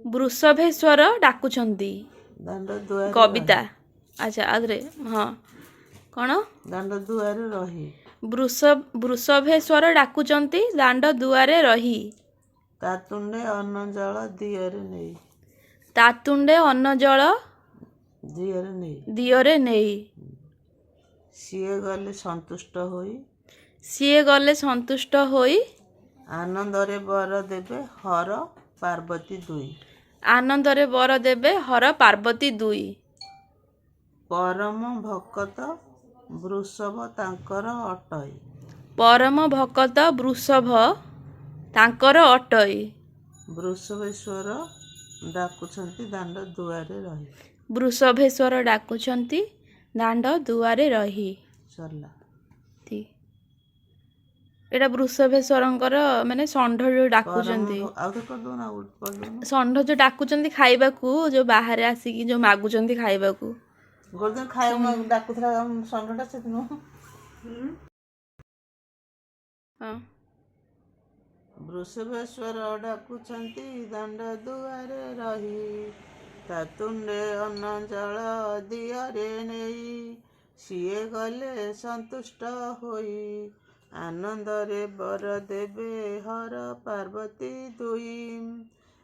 ବୃଷଭେଶ୍ୱର ଡାକୁଛନ୍ତି ଦାଣ୍ଡ ଦୁଆରେ କବିତା। ଆଚ୍ଛା ଆଉଥରେ ହଁ କ'ଣ ଦାଣ୍ଡ ଦୁଆରେ ରହି ବୃଷଭେଶ୍ୱର ଡାକୁଛନ୍ତି ଦାଣ୍ଡ ଦୁଆରେ ରହି ତା ତୁଣ୍ଡେ ଅନ୍ନ ଜଳ ଦିଅରେ ନେଇ ତାତୁଣ୍ଡେ ଅନ୍ନ ଜଳ ଦିଅରେ ନେଇ ଦିଅରେ ନେଇ ସିଏ ଗଲେ ସନ୍ତୁଷ୍ଟ ହୋଇ ଆନନ୍ଦରେ ବର ଦେବେ ହର ପାର୍ବତୀ ଦୁଇ ଆନନ୍ଦରେ ବର ଦେବେ ହର ପାର୍ବତୀ ଦୁଇ ପରମ ଭକତ ବୃଷଭ ତାଙ୍କର ଅଟଇ ପରମ ଭକତ ବୃଷଭ ତାଙ୍କର ଅଟଇ ବୃଷଭେଶ୍ୱର ଡାକୁଛନ୍ତି ଦାଣ୍ଡ ଦୁଆରେ ରହି ବୃଷଭେଶ୍ୱର ଡାକୁଛନ୍ତି ଦାଣ୍ଡ ଦୁଆରେ ରହି। ସରିଲା। ଏଇଟା ବୃଷଭେଶ୍ୱରଙ୍କର ମାନେ ଷଣ୍ଢ ଯୋଉ ଡାକୁଛନ୍ତି ଷଣ୍ଢ ଯୋଉ ଡାକୁଛନ୍ତି ଖାଇବାକୁ ଯୋଉ ବାହାରେ ଆସିକି ଯୋଉ ମାଗୁଛନ୍ତି ଖାଇବାକୁ ଗୋଦିନ ଖାଇବାକୁ ଡାକୁଥିଲା ଷଣ୍ଢଟା ସେଦିନ ବୃଷଭେଶ୍ୱର ଡାକୁଛନ୍ତି ଦାଣ୍ଡ ଦୁଆରେ ରହି ତା ତୁଣ୍ଡେ ଅନ୍ନ ଜଳ ଦିଅରେ ନେଇ ସିଏ ଗଲେ ସନ୍ତୁଷ୍ଟ ହୋଇ ଆନନ୍ଦରେ ବର ଦେବେ ହର ପାର୍ବତୀ ଦୁଇ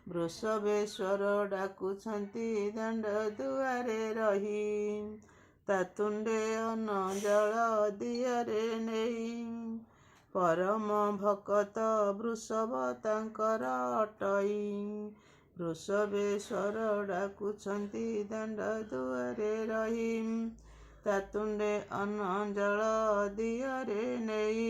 ବୃଷଭେଶ୍ୱର ଡାକୁଛନ୍ତି ଦାଣ୍ଡ ଦୁଆରେ ରହି ତା ତୁଣ୍ଡେ ଅନ୍ନ ଜଳ ଦିଅରେ ନେଇ ପରମ ଭକତ ବୃଷଭ ତାଙ୍କର ଅଟଇ ବୃଷଭେଶ୍ୱର ଡାକୁଛନ୍ତି ଦାଣ୍ଡ ଦୁଆରେ ରହି ତା ତୁଣ୍ଡେ ଅନ୍ନ ଜଳ ଦିଅରେ ନେଇ